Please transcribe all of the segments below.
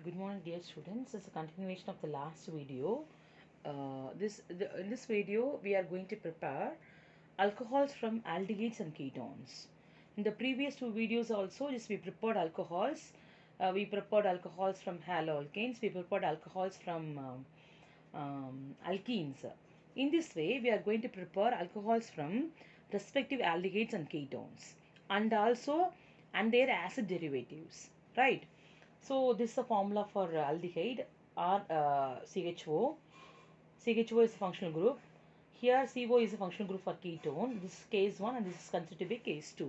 Good morning, dear students. It's a continuation of the last video. In this video, we are going to prepare alcohols from aldehydes and ketones. In the previous two videos also, just we prepared alcohols. We prepared alcohols from haloalkanes. We prepared alcohols from alkenes. In this way, we are going to prepare alcohols from respective aldehydes and ketones, and their acid derivatives, right? So this is the formula for aldehyde or CHO. CHO is a functional group. Here CO is a functional group for ketone. This is case 1 and this is considered to be case 2.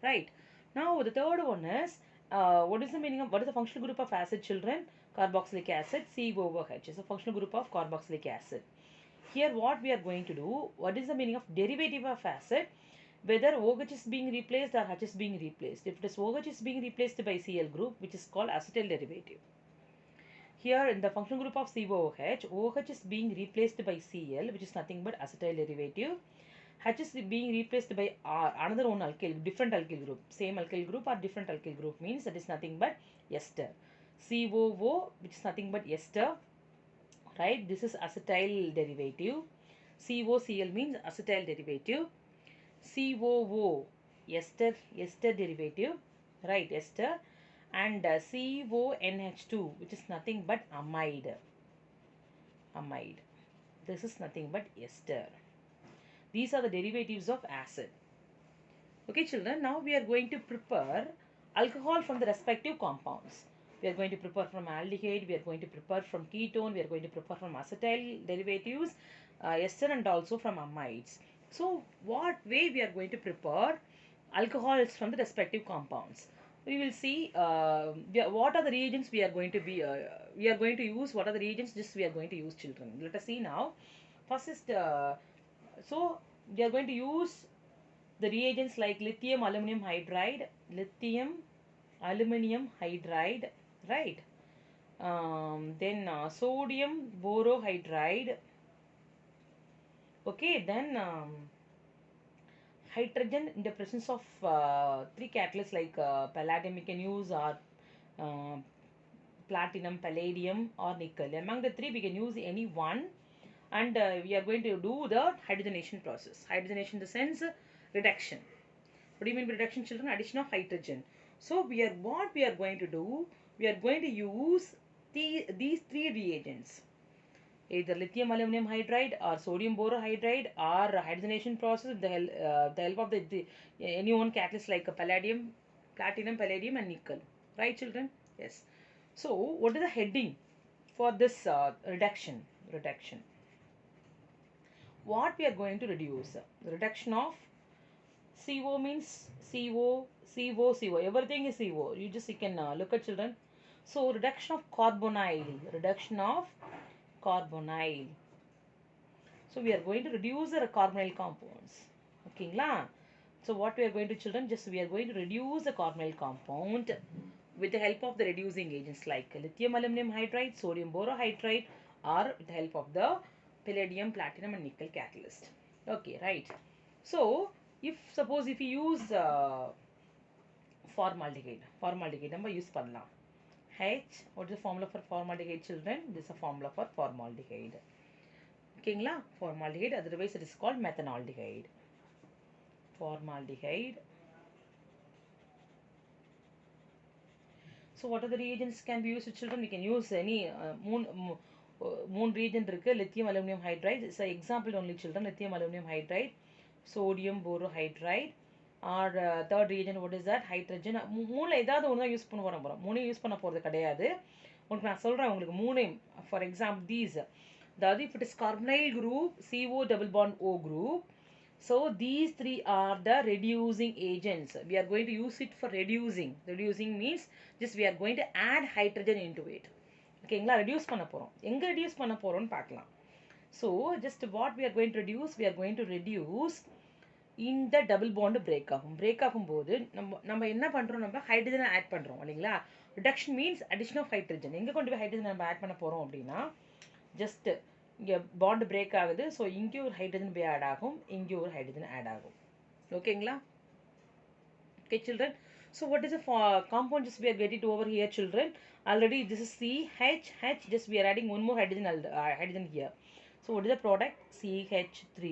Right. Now the third one is what is the functional group of acid, children? Carboxylic acid, COOH is a functional group of carboxylic acid. Here what we are going to do, what is the meaning of derivative of acid? Whether OH is being replaced or H is being replaced. If it is OH is being replaced by Cl group, which is called acetyl derivative. Here in the functional group of COOH, OH is being replaced by Cl, which is nothing but acetyl derivative. H is being replaced by R, another one alkyl, different alkyl group. Same alkyl group or different alkyl group means that is nothing but ester. COO, which is nothing but ester, right? This is acetyl derivative. COCl means acetyl derivative. COO, ester derivative, right? Ester. And CONH2, which is nothing but amide. This is nothing but ester. These are the derivatives of acid. Okay, children, now we are going to prepare alcohol from the respective compounds. We are going to prepare from aldehyde, we are going to prepare from ketone, we are going to prepare from acetyl derivatives, ester, and also from amides. So, what way we are going to prepare alcohols from the respective compounds? We will see what are the reagents we are going to use. What are the reagents just we are going to use, children? Let us see now. First is so we are going to use the reagents like lithium aluminum hydride, right? Then sodium borohydride. Okay, then hydrogen in the presence of three catalysts like palladium we can use, or uh, platinum, palladium, or nickel. Among the three we can use any one, and we are going to do the hydrogenation process. Hydrogenation in the sense reduction. What do you mean by reduction, children? Addition of hydrogen. So what we are going to do, we are going to use these three reagents, either lithium aluminum hydride or sodium borohydride or hydrogenation process with the help of any one catalyst like palladium, platinum, palladium, and nickel. Right, children? Yes. So what is the heading for this reduction? What we are going to reduce? Reduction of CO means CO. Everything is CO. You can look at, children. So reduction of carbonyl. So we are going to reduce the carbonyl compounds. Okay, la. So what we are going to, children, just we are going to reduce the carbonyl compound with the help of the reducing agents like lithium aluminum hydride, sodium borohydride, or with the help of the palladium, platinum, and nickel catalyst. Okay, right. So suppose if you use formaldehyde நம்ம use பண்ணலாம். What is the formula for formaldehyde, children? This is a formula for formaldehyde. ஓகேங்களா? Formaldehyde, otherwise it is called methanaldehyde. Formaldehyde. So what are the reagents can be used, children? We can use any moon reagent இருக்கு. Lithium aluminum hydride is an example only, children. Lithium aluminum hydride, sodium borohydride, or third reagent, what is that? Hydrogen. மூணுல ஏதாவது ஒன்று தான் use பண்ண போகிறோம். மூணையும் use பண்ண போகிறது கிடையாது. உங்களுக்கு நான் சொல்கிறேன், உங்களுக்கு மூணையும். For example, these. That if it is carbonyl group, CO double bond O group. So these three are the reducing agents. We are going to use it for reducing. Reducing means just we are going to add hydrogen into it. ஓகேங்களா? Reduce பண்ண போகிறோம். எங்கே reduce பண்ண போகிறோம்னு பார்க்கலாம். So just what we are going to reduce, we are going to reduce இந்த double bond break ஆகும்போது நம்ம என்ன பண்ணுறோம், நம்ம ஹைட்ரஜனை ஆட் பண்ணுறோம் இல்லைங்களா? Reduction means addition of hydrogen. எங்கே கொண்டு போய் ஹைட்ரஜன் நம்ம ஆட் பண்ண போகிறோம் அப்படின்னா, ஜஸ்ட் இங்கே பாண்ட் பிரேக் ஆகுது. ஸோ இங்கே ஒரு ஹைட்ரஜன் போய் ஆட் ஆகும், இங்கே ஒரு ஹைட்ரஜன் ஆட் ஆகும். ஓகேங்களா? Okay, children. So what is the compound just we are getting over here, children? Already this is CH, just we are adding one more hydrogen, hydrogen here. So what is the product? CH3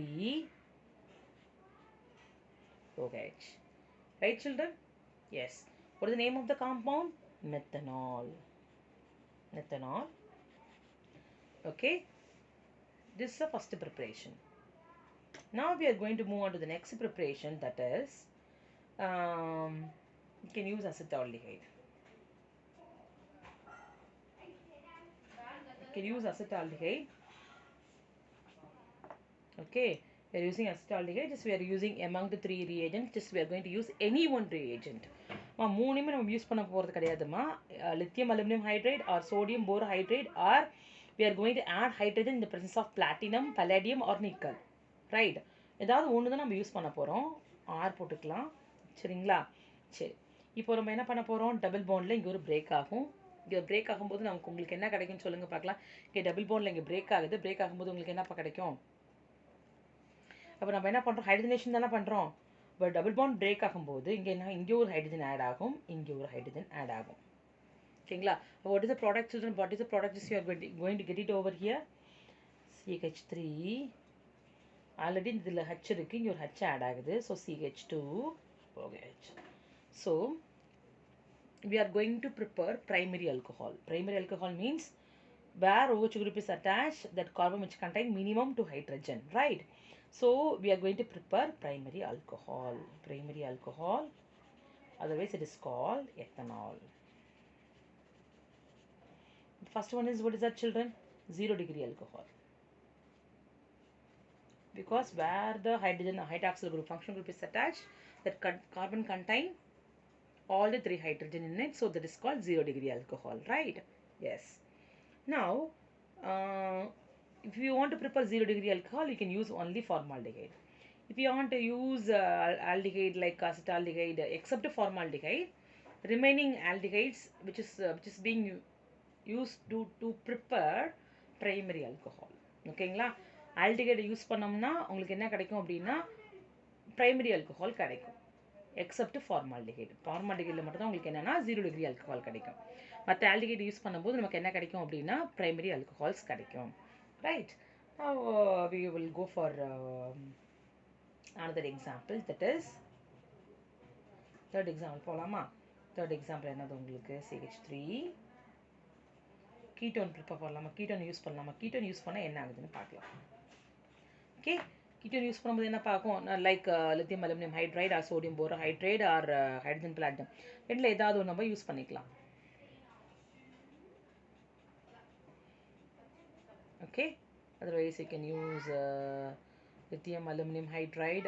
OH. Right, children? Yes. What is the name of the compound? Methanol. Methanol. Okay. This is the first preparation. Now we are going to move on to the next preparation, that is you can use acetaldehyde. You can use acetaldehyde. Okay, we are using acetaldehyde. Just we are using among the three reagents. Just we are going to use any one reagent. மூணுமே நம்ம use பண்ண போகிறது கிடையாதுமா. Lithium aluminum hydride or sodium borohydride, or we are going to add hydrogen in the presence of platinum, palladium or nickel. Right? ஏதாவது ஒன்று தான் நம்ம use பண்ண போகிறோம். ஆர் போட்டுக்கலாம். சரிங்களா? சரி, இப்போ நம்ம என்ன பண்ண போகிறோம்? டபுள் பாண்டில் இங்கே ஒரு பிரேக் ஆகும். இங்கே பிரேக் ஆகும்போது நமக்கு உங்களுக்கு என்ன கிடைக்கும்னு சொல்லுங்கள் பார்க்கலாம். இங்கே டபுள் பாண்டில் இங்கே பிரேக் ஆகுது. பிரேக் ஆகும்போது உங்களுக்கு என்னப்பா கிடைக்கும்? அப்போ நம்ம என்ன பண்ணுறோம்? ஹைட்ரஜனேஷன் தானே பண்ணுறோம். இப்போ டபுள் பாண்ட் பிரேக் ஆகும்போது இங்கே ஒரு ஹைட்ரஜன் ஆட் ஆகும், இங்கே ஒரு ஹைட்ரஜன் ஆட் ஆகும். ஓகேங்களா? What is the product children? What is the product is you are going to get it over here? CH3. Already இதில் ஹச் இருக்குது, இங்கே ஒரு ஹச் ஆட் ஆகுது. So CH2 OH. So we are going to prepare primary alcohol. Primary alcohol means where OH group is attached, that carbon which contain minimum 2 hydrogen, right? So we are going to prepare primary alcohol. Primary alcohol, otherwise it is called ethanol. The first one is, what is that, children? 0 degree alcohol. Because where the hydrogen hydroxyl group, functional group is attached, that carbon contain all the 3 hydrogen in it, so that is called 0 degree alcohol, right? Yes. Now if you want to prepare 0 degree alcohol, you can use only formaldehyde. If you want to use aldehyde like acetaldehyde, except formaldehyde, remaining aldehydes which is being used to prepare primary alcohol. ஓகேங்களா? ஆல்டிகைடை use பண்ணோம்னா உங்களுக்கு என்ன கிடைக்கும் அப்படின்னா primary alcohol கிடைக்கும். Except formaldehyde. ஃபார்மால்டிஹைடில் மட்டும் தான் உங்களுக்கு என்னென்னா 0 டிகிரி ஆல்கஹால் கிடைக்கும். மற்ற ஆல்டிகைடு யூஸ் பண்ணும்போது நமக்கு என்ன கிடைக்கும் அப்படின்னா பிரைமரி ஆல்கஹால்ஸ் கிடைக்கும். Right? Now we will go for another example, that is third example போகலாமா? third example என்னது உங்களுக்கு? CH3 கீட்டோன் ப்ரிப்பேர் பண்ணலாமா? கீட்டோன் யூஸ் பண்ணலாமா? கீட்டோன் யூஸ் பண்ணால் என்ன ஆகுதுன்னு பார்க்கலாம். ஓகே, கீட்டோன் யூஸ் பண்ணும்போது என்ன பார்க்கும்? Like lithium aluminium hydride or sodium borohydride or hydrogen platinum, ரெண்டில் ஏதாவது ஒன்று நம்ம யூஸ் பண்ணிக்கலாம். Okay, otherwise you can use lithium aluminum hydride.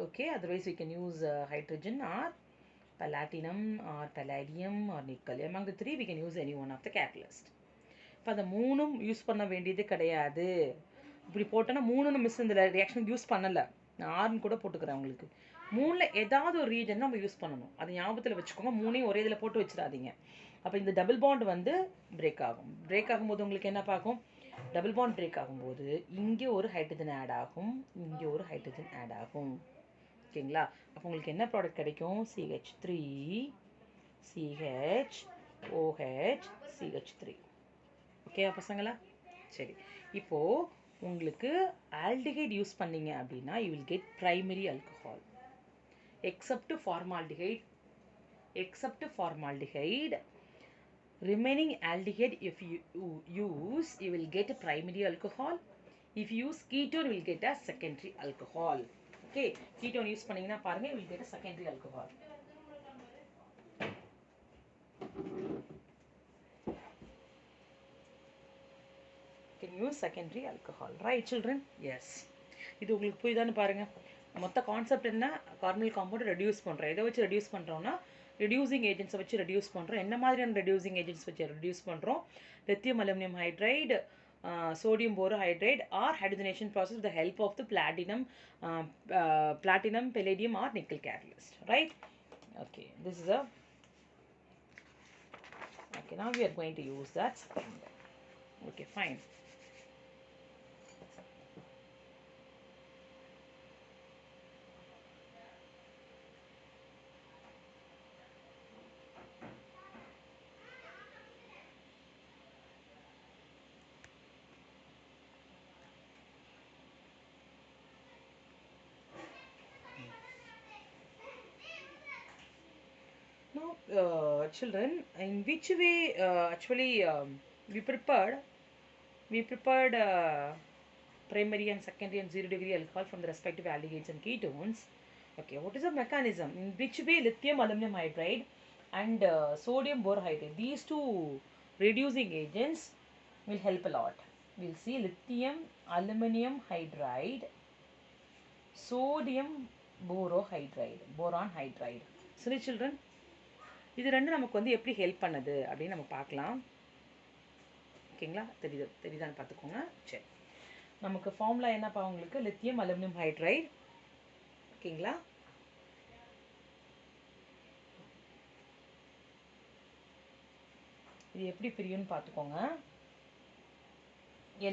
Okay, otherwise we can use hydrogen or platinum or palladium or nickel. Among the three we can use any one of the catalyst. இப்போ அந்த மூணும் use பண்ண வேண்டியது கிடையாது. இப்படி போட்டோன்னா மூணு miss இந்த ரியாக்ஷன் யூஸ் பண்ணலை, நான் ஆறுன்னு கூட போட்டுக்கிறேன் உங்களுக்கு. மூணில் ஏதாவது ஒரு ரீஜன் நம்ம யூஸ் பண்ணணும், அது ஞாபகத்தில் வச்சுக்கோங்க. மூணையும் ஒரே இதில் போட்டு வச்சிடாதீங்க. அப்போ இந்த டபுள் பாண்ட் வந்து பிரேக் ஆகும். பிரேக் ஆகும்போது உங்களுக்கு என்ன பார்க்கும்? டபுள் பாண்ட் பிரேக் ஆகும்போது இங்கே ஒரு ஹைட்ரஜன் ஆட் ஆகும், இங்கே ஒரு ஹைட்ரஜன் ஆட் ஆகும். ஓகேங்களா? அப்போ உங்களுக்கு என்ன ப்ராடக்ட் கிடைக்கும்? CH3 CH OH CH3. ஓகேவா பசங்களா? சரி, இப்போது உங்களுக்கு ஆல்டிஹைட் யூஸ் பண்ணீங்க அப்படின்னா you will get primary alcohol. Except formaldehyde, remaining aldehyde if you use, you will get a primary alcohol. If you use ketone, you will get a secondary alcohol. Okay, ketone use பண்ணீங்கன்னா பாருங்க, you will get a secondary alcohol. You can use secondary alcohol, right children? Yes. இது உங்களுக்கு புரியுதான்னு பாருங்க. மொத்த concept என்ன? Carbonic compound reduce பண்ணுறோம். எதை வச்சு ரெடியூஸ் பண்ணுறோம்னா ரெடியூசிங் ஏஜென்ட்ஸை வச்சு ரெடியூஸ் பண்ணுறோம். என்ன மாதிரியான ரெடியூசிங் ஏஜென்ட்ஸ் வச்சு ரெடியூஸ் பண்ணுறோம்? Lithium aluminium hydride, sodium borohydride, or hydrogenation process with the help of the platinum, palladium or nickel catalyst, right? Okay, this is okay, now we are going to use that. Okay, fine. children, in which way actually we prepared primary and secondary and 0 degree alcohol from the respective aldehydes and ketones. Okay, what is the mechanism? In which way lithium aluminum hydride and sodium borohydride, these two reducing agents will help a lot. We'll see lithium aluminum hydride, sodium boron hydride. சரி children, இது ரெண்டு நமக்கு வந்து எப்படி help பண்ணுது அப்படின்னு நம்ம பார்க்கலாம். ஓகேங்களா? தெரியுதான்னு பார்த்துக்கோங்க. சரி, நமக்கு ஃபார்முலா என்னப்பா உங்களுக்கு? Lithium aluminium hydride. ஓகேங்களா? இது எப்படி பிரியும்னு பார்த்துக்கோங்க.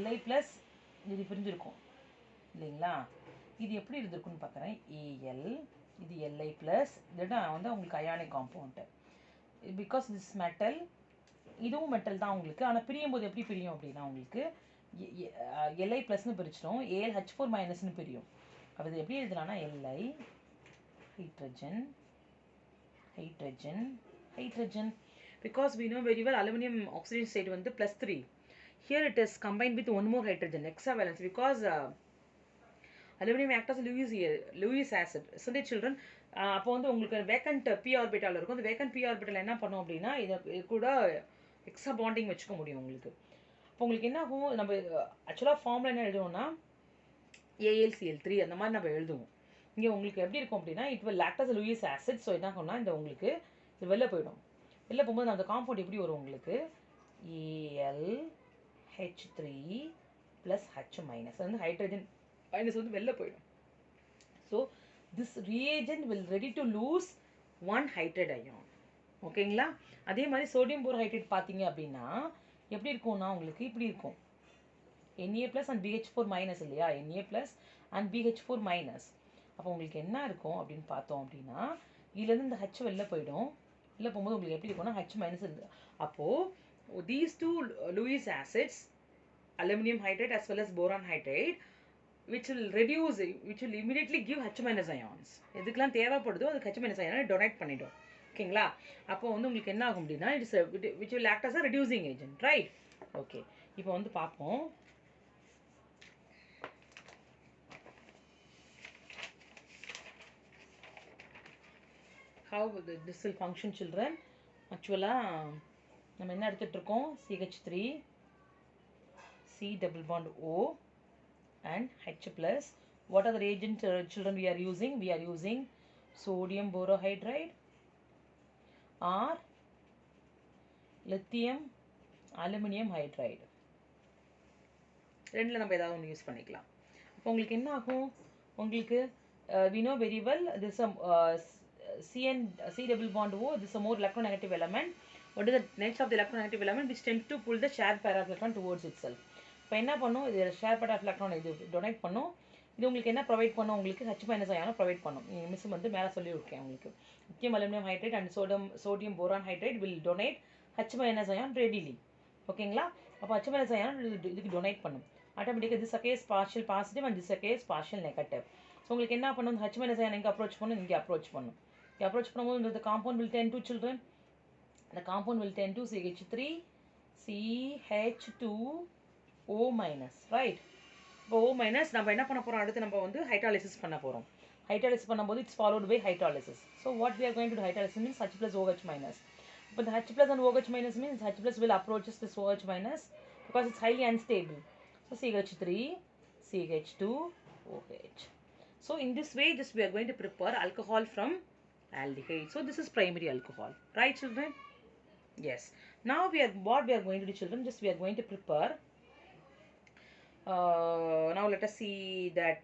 Li ப்ளஸ் இது பிரிஞ்சிருக்கும் இல்லைங்களா? இது எப்படி இருந்திருக்குன்னு பார்க்குறேன். Al, இது Li ப்ளஸ், இதுதான் வந்து உங்களுக்கு ionic compound. Because this metal, இதுவும் மெட்டல் தான் உங்களுக்கு. ஆனால் பிரியும் போது எப்படி பிரியும் அப்படின்னா உங்களுக்கு Li ப்ளஸ்னு பிரிச்சிடும், AlH4 மைனஸ்னு பிரியும். அப்போ இது எப்படி எழுதலாம்னா Li hydrogen hydrogen hydrogen. Because we know very well aluminum oxidation state வந்து +3. Here it is combined with one more hydrogen, extra valence, because aluminum acts as Lewis acid. So the children, அப்போ வந்து உங்களுக்கு vacant p orbital இருக்கும். அந்த vacant p orbital என்ன பண்ணும் அப்படின்னா இது கூட எக்ஸ்ட்ரா பாண்டிங் வச்சுக்க முடியும் உங்களுக்கு. அப்போ உங்களுக்கு என்ன ஆகும்? நம்ம ஆக்சுவலாக ஃபார்மில் என்ன எழுதுவோம்னா AlCl3 அந்த மாதிரி நம்ம எழுதுவோம். இங்கே உங்களுக்கு எப்படி இருக்கும் அப்படின்னா it will act as Lewis acid. So என்ன ஆகும்னா இந்த உங்களுக்கு இது வெளில போயிடும். வெளில போகும்போது அந்த காம்பவுண்ட் எப்படி வரும் உங்களுக்கு? AlH3 + H மைனஸ், அது வந்து ஹைட்ரஜன் மைனஸ் வந்து வெளில போயிடும். So this reagent will ready to lose one hydride ion. ஓகேங்களா? அதே மாதிரி சோடியம் போரோஹைட்ரேட் பார்த்தீங்க அப்படின்னா எப்படி இருக்கும்னா உங்களுக்கு இப்படி இருக்கும். Na+ and BH4 மைனஸ் இல்லையா? Na+ and BH4 minus. அப்போ உங்களுக்கு என்ன இருக்கும் அப்படின்னு பார்த்தோம் அப்படின்னா இதுலேருந்து இந்த H வெளில போயிடும். வெளில போகும்போது உங்களுக்கு எப்படி இருக்கும்னா H மைனஸ் இருக்குது. அப்போது these two Lewis acids, aluminum hydride as well as boron hydride, which will immediately give H minus ions. எதுக்கெல்லாம் தேவைப்படுதோ அதுக்கு H minus ion டொனேட் பண்ணிடும். ஓகேங்களா? அப்போ வந்து உங்களுக்கு என்ன ஆகும் அப்படின்னா which will act as a reducing agent, right? Okay, இப்போ வந்து பார்ப்போம். How this will function, children? ஆக்சுவலாக நம்ம என்ன எடுத்துகிட்டு இருக்கோம்? CH3, C double bond O and H plus. What are the reagents, children, we are using? We are using sodium borohydride or lithium aluminum hydride. ரெண்டில் நம்ம ஏதாவது ஒன்று யூஸ் பண்ணிக்கலாம். இப்போ உங்களுக்கு என்ன ஆகும்? உங்களுக்கு we know very well this C double bond O, this is a more electronegative element. What is the nature of the electronegative element? Which tends to pull the shared pair of electron towards itself. இப்போ என்ன பண்ணும்? இது share pair of electron இது donate பண்ணும். இது உங்களுக்கு என்ன provide பண்ணும்? உங்களுக்கு H மைனஸ் அயானை ப்ரொவைட் பண்ணும். மிஸ் வந்து மேலே சொல்லியிருக்கேன் உங்களுக்கு. Lithium aluminium hydrate and sodium boron hydrate will donate H minus ion readily. ஓகேங்களா? அப்போ H மைனஸ் அயான் இதுக்கு டொனேட் பண்ணும். ஆட்டோமேட்டிக்காக this case partial positive and this case partial negative. So உங்களுக்கு என்ன பண்ணும்? H மைனஸ் அயான் எங்கே அப்ரோச் பண்ணும்? இங்கே அப்ரோச் பண்ணும். இங்கே அப்ரோச் பண்ணும்போது இந்த compound will tend to children, the compound will tend to CH3 CH2O minus, right? இப்போ O minus நம்ம என்ன பண்ண போகிறோம்? அடுத்து நம்ம வந்து ஹைட்ராலிசிஸ் பண்ண போகிறோம். ஹைட்ராலிசிஸ் பண்ணும்போது it's followed by hydrolysis. So what we are going to do hydrolysis means H plus OH minus. இப்போ the H plus and OH minus means H plus will approaches this OH minus because it's highly unstable. So CH3 CH2OH. So in this way just we are going to prepare alcohol from aldehyde. So this is primary alcohol, right children? Yes. Now what we are going to do, children, just we are going to prepare. Now let us see that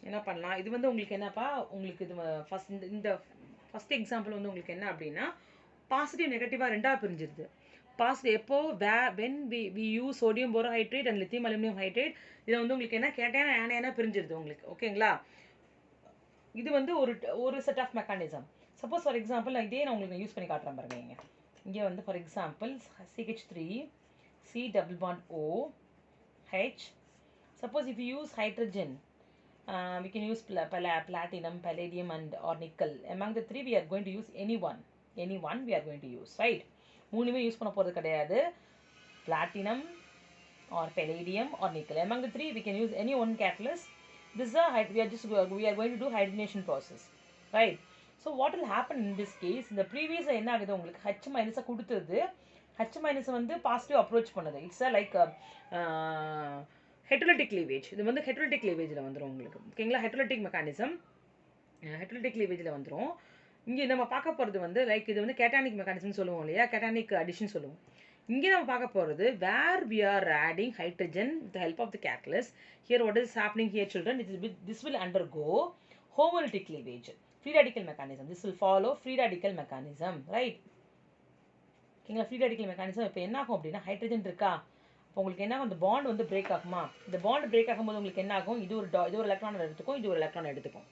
என்ன பண்ணலாம். இது வந்து உங்களுக்கு என்னப்பா, உங்களுக்கு இது இந்த first example வந்து உங்களுக்கு என்ன அப்படின்னா பாசிட்டிவ் நெகட்டிவாக ரெண்டாக பிரிஞ்சிருது. பாசிட்டிவ் எப்போ when we use sodium borohydride and lithium aluminum hydride, இதில் வந்து உங்களுக்கு என்ன கேட்டையான ஆனையான பிரிஞ்சிருது உங்களுக்கு. ஓகேங்களா? இது வந்து ஒரு set of mechanism. Suppose for example இதே நான் உங்களுக்கு யூஸ் பண்ணி காட்டுறேன் பாருங்க. இங்கே வந்து for example CH3 C double bond O H. Suppose if you use hydrogen We can use platinum, palladium, and or nickel. Among the three, we are going to use any one. Any one we are going to use, right? மூணுமே use பண்ண போகிறது கிடையாது. Platinum or palladium or nickel. Among the three, we can use any one catalyst. This is we are going to do hydrogenation process, right? So what will happen in this case? இந்த previous என்ன ஆகுது உங்களுக்கு H minus கொடுத்தது H minus வந்து positive approach பண்ணுது. It's like heterolytic cleavage. இது வந்து ஹெட்ரோலிட்டிக் கிளீவேஜில் வந்துடும் உங்களுக்கு. ஓகேங்களா? ஹெட்ரோலிட்டிக் மெக்கானிசம் ஹெட்ரோலிட்டிக் கிளீவேஜில் வந்துடும். இங்கே நம்ம பார்க்க போகிறது வந்து லைக் இது வந்து கேட்டானிக் மெக்கானிசம் சொல்லுவோம் இல்லையா, கேட்டானிக் அடிஷன் சொல்லுவோம். இங்கே நம்ம பார்க்க போகிறது where we are adding hydrogen with help of the catalyst. Here what is happening here children, this will undergo homolytic cleavage, free radical mechanism. This will follow free radical mechanism, right? ஓகேங்களா? Free radical mechanism இப்போ என்ன ஆகும் அப்படின்னா, hydrogen இருக்கா, இப்போ உங்களுக்கு என்ன ஆகும், இந்த பாண்ட் வந்து பிரேக் ஆகுமா? இந்த பாண்ட் பிரேக் ஆகும்போது உங்களுக்கு என்ன ஆகும், இது ஒரு எலக்ட்ரான் எடுத்துக்கும், இது ஒரு எலக்ட்ரான் எடுத்துக்கும்.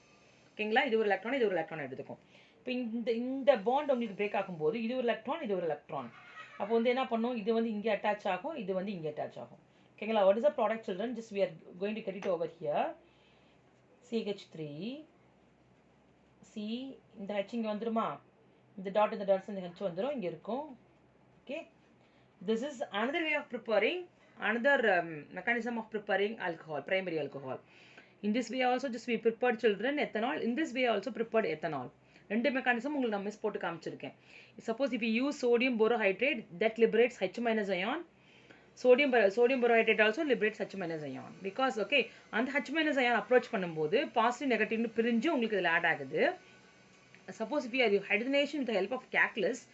ஓகேங்களா? இது ஒரு எலக்ட்ரான், இது ஒரு எலக்ட்ரான் எடுத்துக்கும். இப்போ இந்த பாண்ட் உங்களுக்கு பிரேக் ஆகும்போது இது ஒரு எலக்ட்ரான், இது ஒரு எலக்ட்ரான். அப்போ வந்து என்ன பண்ணும், இது வந்து இங்கே அட்டாச் ஆகும், இது வந்து இங்கே அட்டாச் ஆகும். ஓகேங்களா? What is the product children? Just we are going to get it over here. CH3 C, இந்த H இங்கே வந்துருமா, இந்த டாட் இந்த H வந்துடும், இங்கே இருக்கும். Okay, this is another way of preparing, another mechanism of preparing alcohol, primary alcohol. In this way also just we prepared children ethanol. In this way also prepared ethanol. ரெண்டு mechanism உங்களுக்கு நான் miss போட்டு காமிச்சிருக்கேன். Suppose if you use sodium borohydride, that liberates H minus ion. sodium borohydride also liberates H minus ion, because okay, அந்த H minus ion approach பண்ணும்போது positive நெகட்டிவ்னு பிரிஞ்சு உங்களுக்கு இதில் ஆட் ஆகுது. Suppose if you are hydrogenation with the help of catalyst,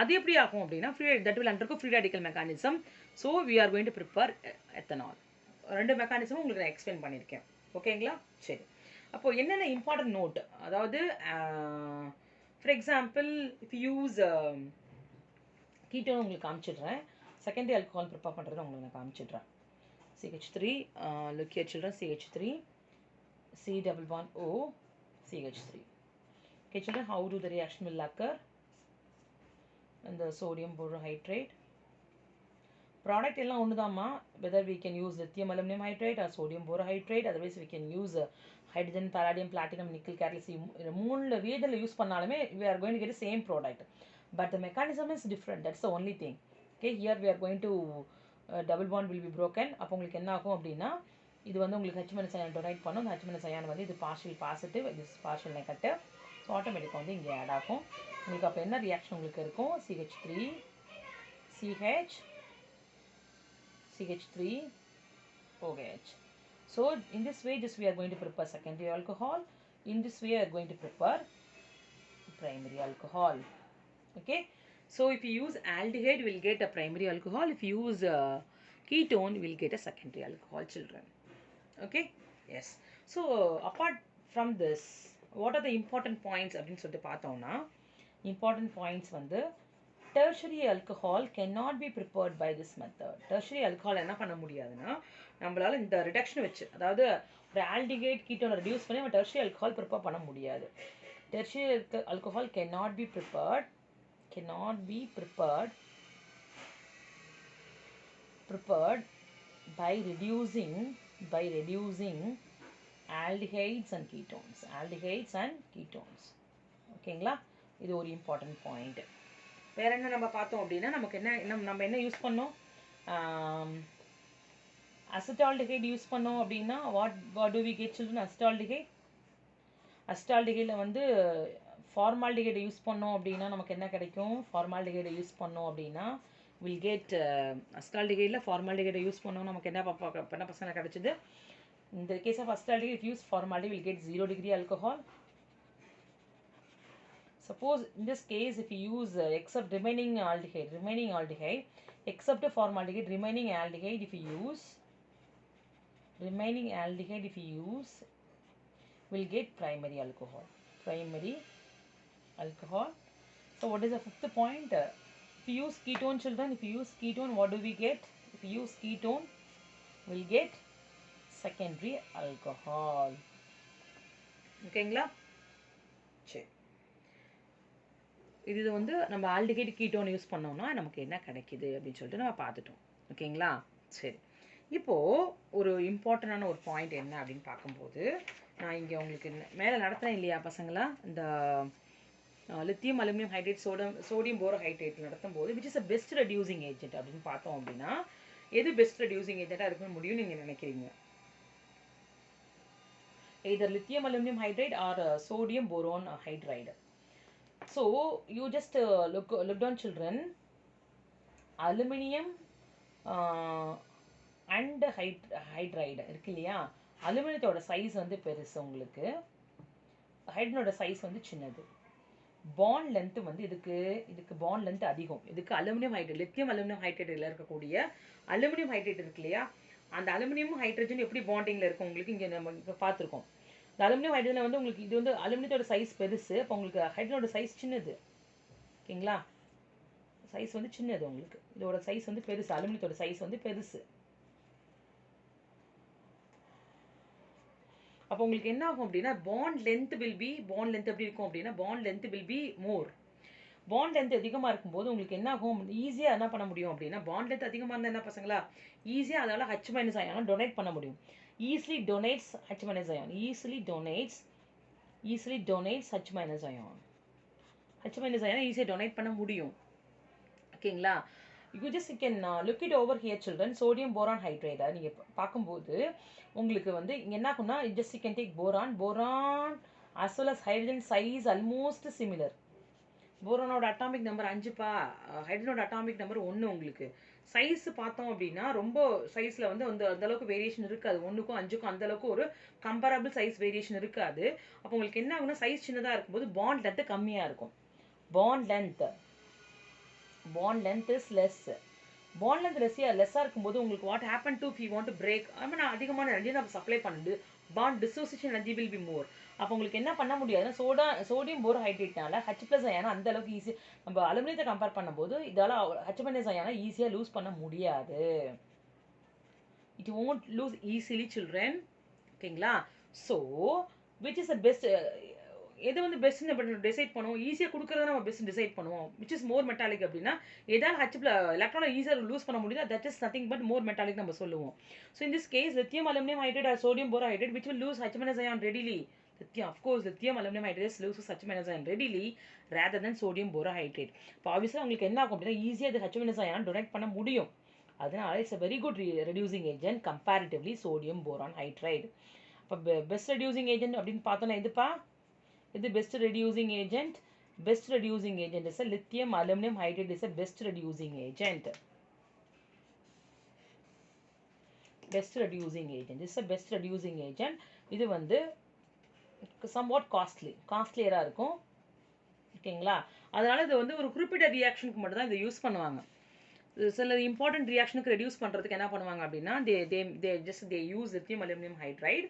அது எப்படி ஆகும் அப்படின்னா that will undergo free radical mechanism. So we are going to prepare ethanol. ரெண்டு மெக்கானிசமும் உங்களுக்கு நான் எக்ஸ்பிளைன் பண்ணியிருக்கேன். ஓகேங்களா? சரி, அப்போது என்னென்ன இம்பார்ட்டன்ட் நோட், அதாவது for example if use ketone உங்களுக்கு காமிச்சிடுறேன், செகண்டரி ஆல்கஹால் ப்ரிப்பேர் பண்ணுறது உங்களுக்கு நான் காமிச்சிடுறேன். CH3, look here children, CH3 C double bond O CH3. Okay children, how do the reaction will occur? And the sodium borohydride product எல்லாம் ஒன்றுதாம்மா, whether we can use lithium aluminum hydride or sodium borohydride, otherwise we can use hydrogen, palladium, platinum, nickel, catalyst. மூணு ரீதியில் use பண்ணாலுமே we are going to get the same product, but the mechanism is different. That's the only thing. Okay, here we are going to double bond will be broken. அப்போ உங்களுக்கு என்ன ஆகும் அப்படின்னா, இது வந்து உங்களுக்கு H minus ion டொனேட் பண்ணும். இந்த H minus ion வந்து இது பார்ஷியல் பாசிட்டிவ், இது பார்ஷியல் நெகட்டிவ். ஸோ ஆட்டோமேட்டிக்காக வந்து இங்கே ஆட் ஆகும் உங்களுக்கு. அப்போ என்ன ரியாக்ஷன் உங்களுக்கு இருக்கும், CH3 CH CH3 OH. So in this way just we are going to prepare secondary alcohol. In this way we are going to prepare primary alcohol. Okay, so if you use aldehyde we will get a primary alcohol. If you use ketone we will get a secondary alcohol children. Okay, yes. So apart from this, what are the important points அப்படின்னு சொல்லிட்டு பார்த்தோம்னா, important points வந்து tertiary alcohol cannot be prepared by this method. tertiary alcohol என்ன பண்ண முடியாதுன்னா, நம்மளால இந்த reduction வச்சு, அதாவது ஒரு ஆல்டிகைட் கீட்டோனை ரெடியூஸ் பண்ணி நம்ம tertiary alcohol ப்ரிப்பேர் பண்ண முடியாது. tertiary alcohol cannot be prepared by reducing aldehydes and ketones. ஓகேங்களா? இது ஒரு இம்பார்ட்டன்ட் பாயிண்ட். வேற என்ன நம்ம பார்த்தோம் அப்படின்னா, நமக்கு நம்ம என்ன யூஸ் பண்ணோம், அசிட்டால்டிகைட் யூஸ் பண்ணோம் அப்படின்னா what do we get children? அசிட்டால்டிகைடில் வந்து ஃபார்மால்டிகைடை யூஸ் பண்ணோம் அப்படின்னா நமக்கு என்ன கிடைக்கும், ஃபார்மால்டிகைடை யூஸ் பண்ணோம் அப்படின்னா வில் கெட் அசிட்டால்டிகைடில் ஃபார்மால்டிகைடை யூஸ் பண்ணோம் நமக்கு என்ன பசங்க கிடைச்சிது. இந்த case of acetaldehyde if use formaldehyde will get 0 degree alcohol. Suppose in this case if you use except remaining aldehyde except formaldehyde, remaining aldehyde if you use will get primary alcohol. So what is the fifth point? If you use ketone children, what do we get? If you use ketone we'll get secondary alcohol. ஓகேங்களா? சரி, இது வந்து நம்ம aldehyde ketone use பண்ணோம்னா நமக்கு என்ன கிடைக்குது அப்படின்னு சொல்லிட்டு நம்ம பார்த்துட்டோம். ஓகேங்களா? சரி, இப்போது ஒரு இம்பார்ட்டண்டான ஒரு பாயிண்ட் என்ன அப்படின்னு பார்க்கும்போது, நான் இங்கே உங்களுக்கு மேலே நடத்துகிறேன் இல்லையா பசங்களா, இந்த lithium aluminium hydrate sodium borohydride நடத்தும் போது which is a best reducing agent அப்படின்னு பார்த்தோம் அப்படின்னா, எது பெஸ்ட் ரெடியூசிங் ஏஜென்ட்டாக இருக்குன்னு முடியும் நீங்கள் நினைக்கிறீங்க? either lithium aluminum hydride or sodium boron hydride. So you just look down children, aluminium and hydride இருக்கு இல்லையா, அலுமினியத்தோட சைஸ் வந்து பெருசு, உங்களுக்கு ஹைட்ரனோட சைஸ் வந்து சின்னது. பாண்ட் லென்த் வந்து இதுக்கு பாண்ட் லென்த் அதிகம். இதுக்கு அலுமினியம் ஹைட்ரேட், லித்தியம் அலுமினியம் ஹைட்ரேட்டில் இருக்கக்கூடிய அலுமினியம் ஹைட்ரேட் இருக்கு இல்லையா, அந்த அலுமினியம் ஹைட்ரஜன் எப்படி பாண்டிங்கில் இருக்கும் உங்களுக்கு இங்கே நம்ம இப்போ பார்த்துருக்கோம். இந்த அலுமினியம் ஹைட்ரஜனில் வந்து உங்களுக்கு இது வந்து அலுமினியத்தோட சைஸ் பெருசு, அப்போ உங்களுக்கு ஹைட்ரஜனோட சைஸ் சின்னது. ஓகேங்களா, சைஸ் வந்து சின்னது, உங்களுக்கு இதோட சைஸ் வந்து பெருசு, அலுமினியத்தோட சைஸ் வந்து பெருசு. அப்போ உங்களுக்கு என்ன ஆகும் அப்படின்னா பாண்ட் லென்த் எப்படி இருக்கும் அப்படின்னா bond length will be more. Bond length அதிகமாக இருக்கும்போது உங்களுக்கு என்ன ஆகும், ஈஸியாக என்ன பண்ண முடியும் அப்படின்னா, பாண்ட் லென்த் அதிகமாக இருந்தால் என்ன பசங்களா, ஈஸியாக அதால் H- அயான் டொனேட் பண்ண முடியும். Easily donates H- ion, easily donates H- ion. H- ion ஈஸியாக டொனேட் பண்ண முடியும். ஓகேங்களா, you can look it over here children. sodium boron hydride நீங்கள் பார்க்கும்போது உங்களுக்கு வந்து இங்கே என்ன ஆகும்னா, just you can take boron as well as hydrogen size almost similar. போரானோட அட்டாமிக் நம்பர் 5பா, ஹைட்ரஜனோட அட்டாமிக் நம்பர் 1. உங்களுக்கு சைஸ் பார்த்தோம் அப்படின்னா ரொம்ப சைஸில் வந்து அந்தளவுக்கு வேரியேஷன் இருக்காது, 1க்கும் 5க்கும் அந்தளவுக்கு ஒரு கம்பேரபிள் சைஸ் வேரியேஷன் இருக்காது. அப்போ உங்களுக்கு என்ன ஆகுனா, சைஸ் சின்னதாக இருக்கும்போது பாண்ட் லென்த்து கம்மியாக இருக்கும். Bond length is less. Bond length லெஸ்ஸாக இருக்கும்போது உங்களுக்கு what happen to, if you want to break, நான் அதிகமான எனர்ஜி நம்ம சப்ளை பண்ணுது, bond dissociation energy will be more. அப்போ உங்களுக்கு என்ன பண்ண முடியாதுன்னா, சோடியம் போரோஹைட்ரேட்னால H+ அயானை அந்த அளவுக்கு ஈஸி, நம்ம அலுமினியத்தை கம்பேர் பண்ணும்போது இதால் H- அயானை ஈஸியாக லூஸ் பண்ண முடியாது. It won't lose easily children. ஓகேங்களா, so which is the best, எது வந்து பெஸ்ட்னு டிசைட் பண்ணுவோம், ஈஸியாக கொடுக்குறத நம்ம பெஸ்ட் டிசைட் பண்ணுவோம். விச் இஸ் மோர் மெட்டாலிக் அப்படின்னா, ஏதாவது எலக்ட்ரானை ஈஸியாக லூஸ் பண்ண முடியுது, that is nothing but more metallic நம்ம சொல்லுவோம். So in this case lithium aluminium hydrate or sodium borohydrate which will lose H- ion readily. lithium aluminum hydride loses H- ion readily rather than sodium borohydride. இப்போ ஆப்வியஸாக உங்களுக்கு என்ன ஆகும் அப்படின்னா, ஈஸியாக அது H- அயான் டொனேட் பண்ண முடியும். அதனால it's a very good reducing agent comparatively sodium boron hydride. இப்போ பெஸ்ட் ரெடியூசிங் ஏஜென்ட் அப்படின்னு பார்த்தோன்னா இதுப்பா, இது best reducing agent. Best reducing agent is lithium aluminium hydrate is best reducing agent. Best reducing agent is best reducing agent. இது வந்து somewhat காஸ்ட்லியராக இருக்கும். ஓகேங்களா, அதனால இது வந்து ஒரு குறிப்பிட்ட ரியாக்ஷனுக்கு மட்டும் தான் இதை யூஸ் பண்ணுவாங்க. சில இம்பார்ட்டன்ட் ரியாக்ஷனுக்கு ரெடியூஸ் பண்ணுறதுக்கு என்ன பண்ணுவாங்க அப்படின்னா, they use lithium aluminium hydride.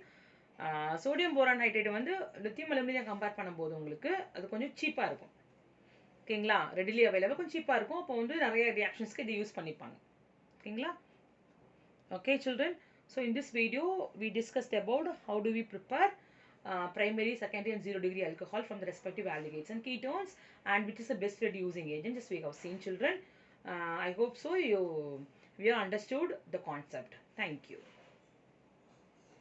Sodium boron hydrate வந்து லித்தியம் அலுமினியம் கம்பேர் பண்ணும்போது உங்களுக்கு அது கொஞ்சம் சீப்பாக இருக்கும். ஓகேங்களா, ரெடிலி அவைலபிள், கொஞ்சம் சீப்பாக இருக்கும். அப்போ வந்து நிறைய ரியாக்ஷன்ஸ்க்கு இது யூஸ் பண்ணிப்பாங்க. ஓகேங்களா, okay children, so in this video we discussed about how do we prepare primary, secondary and 0-degree alcohol from the respective aldehydes and ketones, and which is the best reducing agent. Just we have seen children. I hope so you have understood the concept. Thank you.